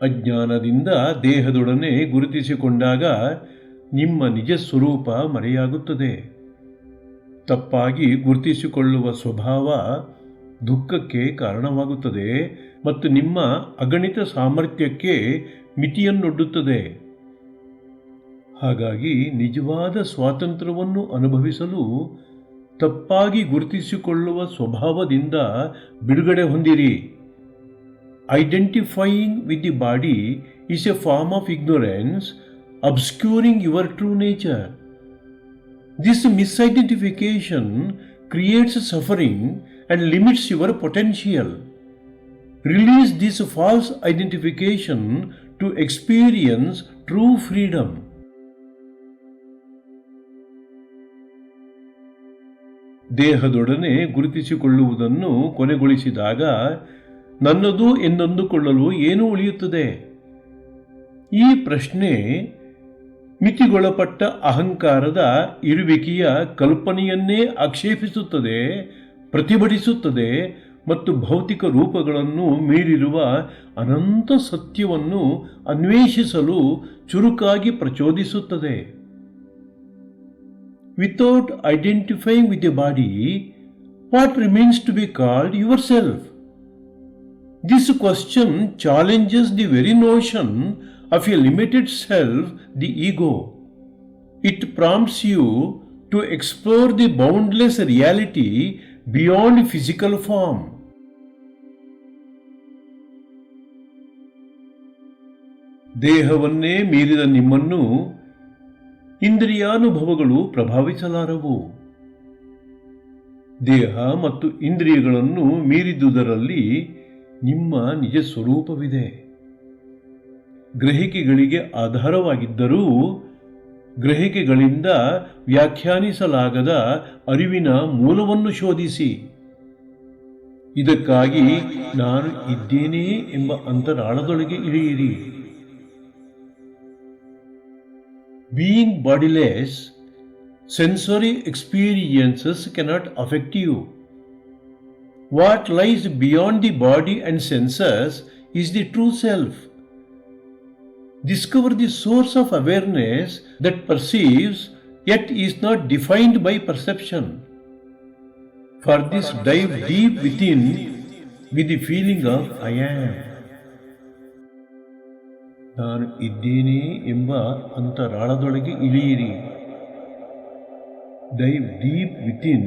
ಅಜ್ಞಾನದಿಂದ ದೇಹದೊಡನೆ ಗುರುತಿಸಿಕೊಂಡಾಗ ನಿಮ್ಮ ನಿಜ ಸ್ವರೂಪ ಮರೆಯಾಗುತ್ತದೆ. ತಪ್ಪಾಗಿ ಗುರುತಿಸಿಕೊಳ್ಳುವ ಸ್ವಭಾವ ದುಃಖಕ್ಕೆ ಕಾರಣವಾಗುತ್ತದೆ ಮತ್ತು ನಿಮ್ಮ ಅಗಣಿತ ಸಾಮರ್ಥ್ಯಕ್ಕೆ ಮಿತಿಯನ್ನೊಡ್ಡುತ್ತದೆ. ಹಾಗಾಗಿ ನಿಜವಾದ ಸ್ವಾತಂತ್ರ್ಯವನ್ನು ಅನುಭವಿಸಲು ತಪ್ಪಾಗಿ ಗುರುತಿಸಿಕೊಳ್ಳುವ ಸ್ವಭಾವದಿಂದ ಬಿಡುಗಡೆ ಹೊಂದಿರಿ. Identifying with the body is a form of ignorance, obscuring your true nature. This misidentification creates suffering and limits your potential. Release this false identification to experience true freedom. ದೇಹದೊಡನೆ ಗುರುತಿಸಿಕೊಳ್ಳುವುದನ್ನು ಕೊನೆಗೊಳಿಸಿದಾಗ ನನ್ನದು ಎಂದಂದುಕೊಳ್ಳಲು ಏನು ಉಳಿಯುತ್ತದೆ? ಈ ಪ್ರಶ್ನೆ ಮಿತಿಗೊಳಪಟ್ಟ ಅಹಂಕಾರದ ಇರುವಿಕೆಯ ಕಲ್ಪನೆಯನ್ನೇ ಆಕ್ಷೇಪಿಸುತ್ತದೆ, ಪ್ರತಿಭಟಿಸುತ್ತದೆ ಮತ್ತು ಭೌತಿಕ ರೂಪಗಳನ್ನು ಮೀರಿರುವ ಅನಂತ ಸತ್ಯವನ್ನು ಅನ್ವೇಷಿಸಲು ಚುರುಕಾಗಿ ಪ್ರಚೋದಿಸುತ್ತದೆ. Without identifying with the body, what remains to be called your self? This question challenges the very notion of a limited self, the ego. It prompts you to explore the boundless reality beyond physical form. ದೇಹವನ್ನೇ ಮೀರಿದ ನಿಮ್ಮನ್ನು ಇಂದ್ರಿಯಾನುಭವಗಳು ಪ್ರಭಾವಿಸಲಾರವು. ದೇಹ ಮತ್ತು ಇಂದ್ರಿಯಗಳನ್ನು ಮೀರಿದುದರಲ್ಲಿ ನಿಮ್ಮ ನಿಜ ಸ್ವರೂಪವಿದೆ. ಗ್ರಹಿಕೆಗಳಿಗೆ ಆಧಾರವಾಗಿದ್ದರೂ ಗ್ರಹಿಕೆಗಳಿಂದ ವ್ಯಾಖ್ಯಾನಿಸಲಾಗದ ಅರಿವಿನ ಮೂಲವನ್ನು ಶೋಧಿಸಿ. ಇದಕ್ಕಾಗಿ ನಾನು ಇದ್ದೇನೆ ಎಂಬ ಅಂತರಾಳದೊಳಗೆ ಇಳಿಯಿರಿ. Being bodiless, sensory experiences cannot affect you. What lies beyond the body and senses is the true self. Discover the source of awareness that perceives yet is not defined by perception. For this, dive deep within with the feeling of I am. ನಾನು ಇದ್ದೇನೆ ಎಂಬ ಅಂತರಾಳದೊಳಗೆ ಇಳಿಯಿರಿ. Dive deep within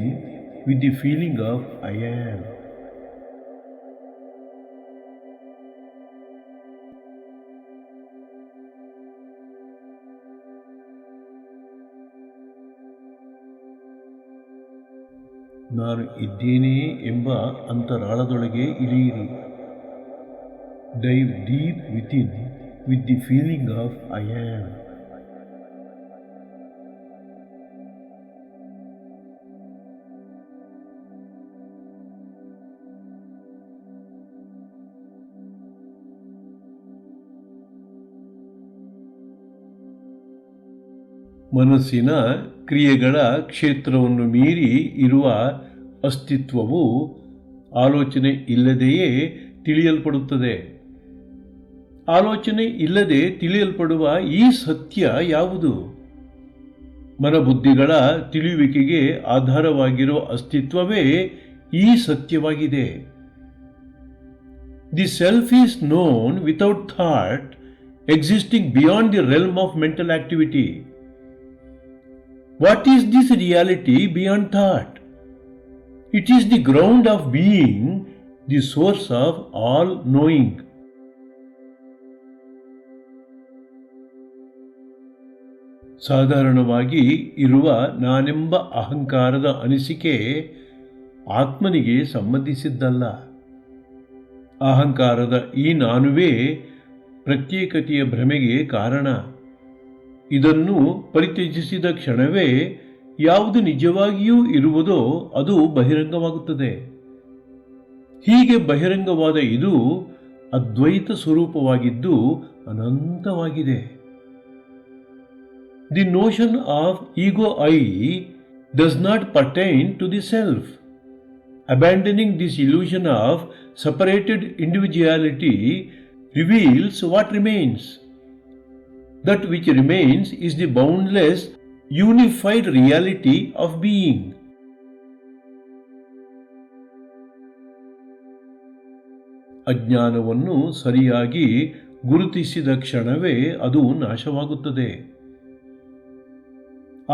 with the feeling of I am. ನಾನು ಇದ್ದೇನೆ ಎಂಬ ಅಂತರಾಳದೊಳಗೆ ಇಳಿಯಿರಿ. Dive deep within with the feeling of I am. ಮನಸ್ಸಿನ ಕ್ರಿಯೆಗಳ ಕ್ಷೇತ್ರವನ್ನು ಮೀರಿ ಇರುವ ಅಸ್ತಿತ್ವವು ಆಲೋಚನೆ ಇಲ್ಲದೆಯೇ ತಿಳಿಯಲ್ಪಡುತ್ತದೆ. ಆಲೋಚನೆ ಇಲ್ಲದೆ ತಿಳಿಯಲ್ಪಡುವ ಈ ಸತ್ಯ ಯಾವುದು? ಮನಬುದ್ಧಿಗಳ ತಿಳಿಯುವಿಕೆಗೆ ಆಧಾರವಾಗಿರುವ ಅಸ್ತಿತ್ವವೇ ಈ ಸತ್ಯವಾಗಿದೆ. The self is known without thought, existing beyond the realm of mental activity. What is this reality beyond thought? It is the ground of being, the source of all knowing. ಸಾಧಾರಣವಾಗಿ ಇರುವ ನಾನೆಂಬ ಅಹಂಕಾರದ ಅನಿಸಿಕೆ ಆತ್ಮನಿಗೆ ಸಂಬಂಧಿಸಿದ್ದಲ್ಲ. ಅಹಂಕಾರದ ಈ ನಾನುವೇ ಪ್ರತ್ಯೇಕತೆಯ ಭ್ರಮೆಗೆ ಕಾರಣ. ಇದನ್ನು ಪರಿತ್ಯಜಿಸಿದ ಕ್ಷಣವೇ ಯಾವುದು ನಿಜವಾಗಿಯೂ ಇರುವುದೋ ಅದು ಬಹಿರಂಗವಾಗುತ್ತದೆ. ಹೀಗೆ ಬಹಿರಂಗವಾದ ಇದು ಅದ್ವೈತ ಸ್ವರೂಪವಾಗಿದ್ದು ಅನಂತವಾಗಿದೆ. The notion of ego I does not pertain to the self. Abandoning this illusion of separated individuality reveals what remains. That which remains is the boundless, unified reality of being. ಅಜ್ಞಾನವನ್ನು ಸರಿಯಾಗಿ ಗುರುತಿಸಿದ ಕ್ಷಣವೇ ಅದು ನಾಶವಾಗುತ್ತದೆ.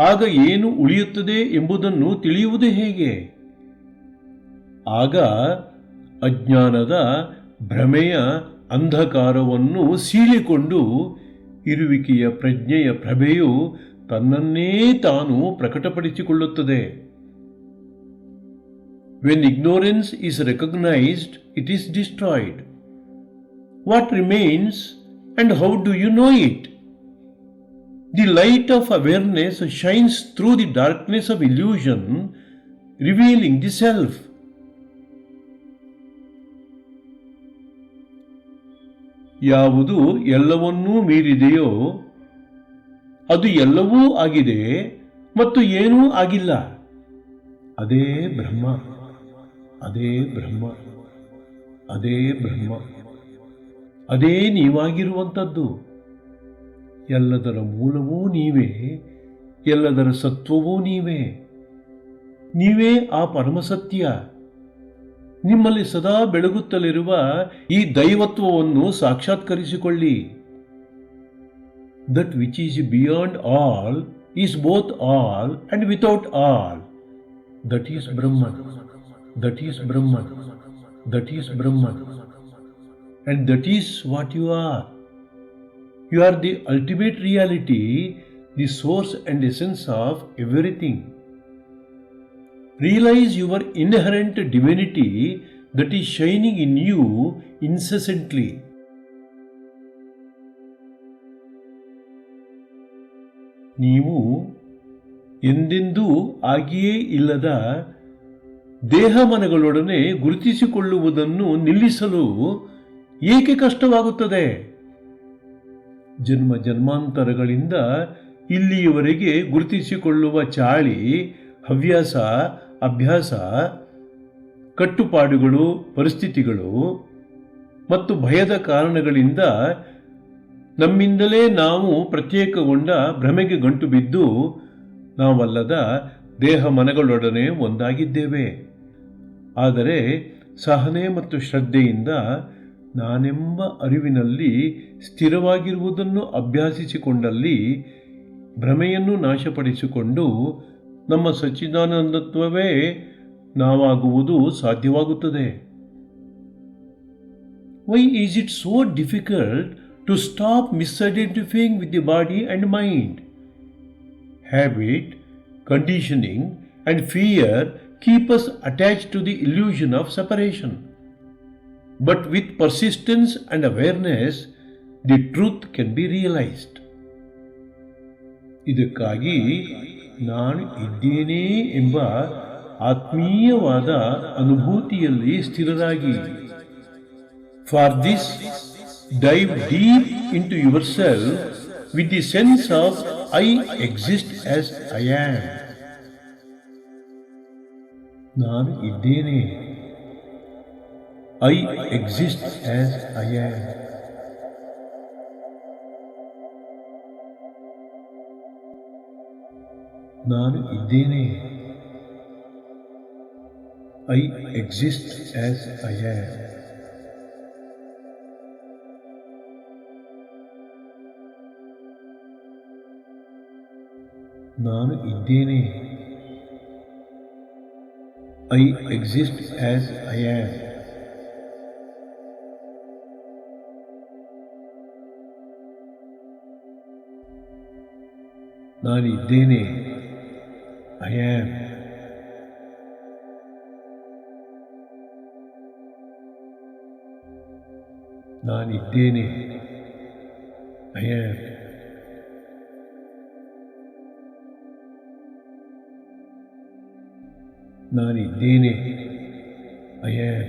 ಆಗ ಏನು ಉಳಿಯುತ್ತದೆ ಎಂಬುದನ್ನು ತಿಳಿಯುವುದು ಹೇಗೆ? ಆಗ ಅಜ್ಞಾನದ ಭ್ರಮೆಯ ಅಂಧಕಾರವನ್ನು ಸೀಳಿಕೊಂಡು ಇರುವಿಕೆಯ ಪ್ರಜ್ಞೆಯ ಪ್ರಭೆಯು ತನ್ನನ್ನೇ ತಾನು ಪ್ರಕಟಪಡಿಸಿಕೊಳ್ಳುತ್ತದೆ. When ignorance is recognized, it is destroyed. What remains and how do you know it? The light of awareness shines through the darkness of illusion, revealing the self. ಯಾವುದು ಎಲ್ಲವನ್ನೂ ಮೀರಿದೆಯೋ ಅದು ಎಲ್ಲವೂ ಆಗಿದೆ ಮತ್ತು ಏನೂ ಆಗಿಲ್ಲ. ಅದೇ ಬ್ರಹ್ಮ, ಅದೇ ಬ್ರಹ್ಮ, ಅದೇ ಬ್ರಹ್ಮ, ಅದೇ ನೀವಾಗಿರುವಂಥದ್ದು. ಎಲ್ಲದರ ಮೂಲವೂ ನೀವೇ, ಎಲ್ಲದರ ಸತ್ವವೂ ನೀವೇ. ನೀವೇ ಆ ಪರಮಸತ್ಯ. ನಿಮ್ಮಲ್ಲಿ ಸದಾ ಬೆಳಗುತ್ತಲಿರುವ ಈ ದೈವತ್ವವನ್ನು ಸಾಕ್ಷಾತ್ಕರಿಸಿಕೊಳ್ಳಿ. That which is beyond all is both all and without all. That is Brahman, that is Brahman, that is Brahman, and that is what you are. You are the ultimate reality, the source and essence of everything. Realize your inherent divinity that is shining in you incessantly. ನೀವು ಎಂದೆಂದೂ ಆಗಿಯೇ ಇಲ್ಲದ ದೇಹಮನಗಳೊಡನೆ ಗುರುತಿಸಿಕೊಳ್ಳುವುದನ್ನು ನಿಲ್ಲಿಸಲು ಏಕೆ ಕಷ್ಟವಾಗುತ್ತದೆ? ಜನ್ಮ ಜನ್ಮಾಂತರಗಳಿಂದ ಇಲ್ಲಿಯವರೆಗೆ ಗುರುತಿಸಿಕೊಳ್ಳುವ ಚಾಳಿ, ಹವ್ಯಾಸ, ಅಭ್ಯಾಸ, ಕಟ್ಟುಪಾಡುಗಳು, ಪರಿಸ್ಥಿತಿಗಳು ಮತ್ತು ಭಯದ ಕಾರಣಗಳಿಂದ ನಮ್ಮಿಂದಲೇ ನಾವು ಪ್ರತ್ಯೇಕಗೊಂಡ ಭ್ರಮೆಗೆ ಗಂಟು ಬಿದ್ದು ನಾವಲ್ಲದ ದೇಹ ಮನಗಳೊಡನೆ ಒಂದಾಗಿದ್ದೇವೆ. ಆದರೆ ಸಹನೆ ಮತ್ತು ಶ್ರದ್ಧೆಯಿಂದ ನಾನೆಂಬ ಅರಿವಿನಲ್ಲಿ ಸ್ಥಿರವಾಗಿರುವುದನ್ನು ಅಭ್ಯಾಸಿಸಿಕೊಂಡಲ್ಲಿ ಭ್ರಮೆಯನ್ನು ನಾಶಪಡಿಸಿಕೊಂಡು ನಮ್ಮ ಸಚ್ಚಿದಾನಂದತ್ವವೇ ನಾವಾಗುವುದು ಸಾಧ್ಯವಾಗುತ್ತದೆ. Why is it so difficult to stop misidentifying with the body and mind? Habit, conditioning, and fear keep us attached to the illusion of separation. But with persistence and awareness, the truth can be realized. ಇದಕ್ಕಾಗಿ ನಾನು ಇದ್ದೇನೆ ಎಂಬ ಆತ್ಮೀಯವಾದ ಅನುಭೂತಿಯಲ್ಲಿ ಸ್ಥಿರರಾಗಿ. For this, dive deep into yourself with the sense of I exist as I am. ನಾನು ಇದ್ದೇನೆ. I exist as I am. ನಾನು ಇದ್ದೇನೆ. I exist as I am. ನಾನು ಇದ್ದೇನೆ. I exist as I am. ನಾನಿದ್ದೇನೆ. I am. ನಾನಿದ್ದೇನೆ. I am. ನಾನಿದ್ದೇನೆ. I am.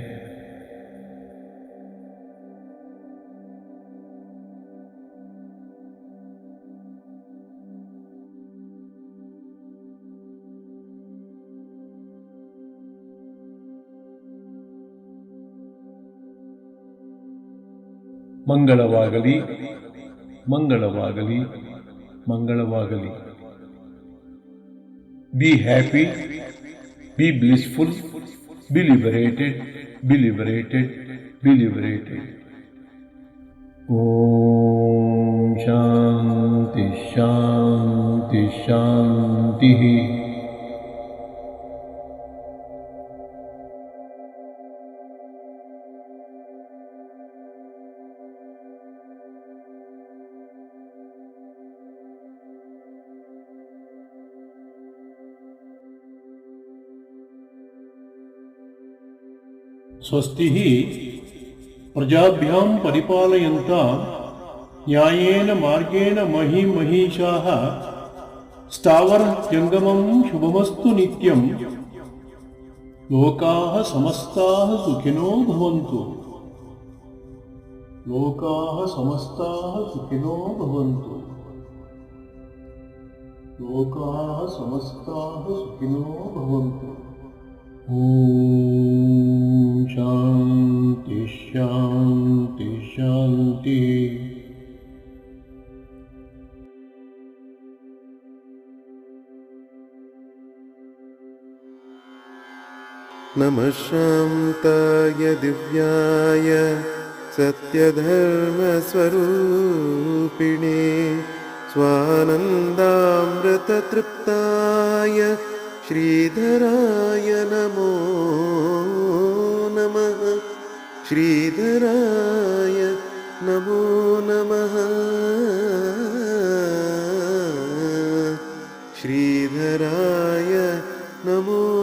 ಮಂಗಳವಾಗಲಿ, ಮಂಗಳವಾಗಲಿ, ಮಂಗಳವಾಗಲಿ. Be happy, be blissful, be liberated, be liberated, be liberated. Om Shanti Shanti Shanti. ಸ್ವಸ್ತಿ ಪ್ರಜಾಭ್ಯಾಂ ಪರಿಪಾಲಯಂತಾಂ ನ್ಯಾಯೇನ ಮಾರ್ಗೇಣ ಮಹೀಮಹೀಷಾಃ ಸ್ಥಾವರಂ ಜಂಗಮಂ ಶುಭಮಸ್ತು ನಿತ್ಯಂ ಲೋಕಾಃ ಸಮಸ್ತಾಃ ಸುಖಿನೋ ಭವಂತು. ಲೋಕಾಃ ಸಮಸ್ತಾಃ ಸುಖಿನೋ ಭವಂತು. ಲೋಕಾಃ ಸಮಸ್ತಾಃ ಸುಖಿನೋ ಭವಂತು. ಓಂ ಶಾಂತಿ ಶಾಂತಿ ಶಾಂತಿ. ನಮಃ ಶಾಂತಾಯ ದಿವ್ಯಾಯ ಸತ್ಯಧರ್ಮಸ್ವರೂಪಿಣೇ ಸ್ವಾನಂದಾಮೃತತೃಪ್ತಾಯ ಶ್ರೀಧರಾಯ ನಮೋ ನಮಃ. ಶ್ರೀಧರಾಯ ನಮೋ ನಮಃ. ಶ್ರೀಧರಾಯ ನಮೋ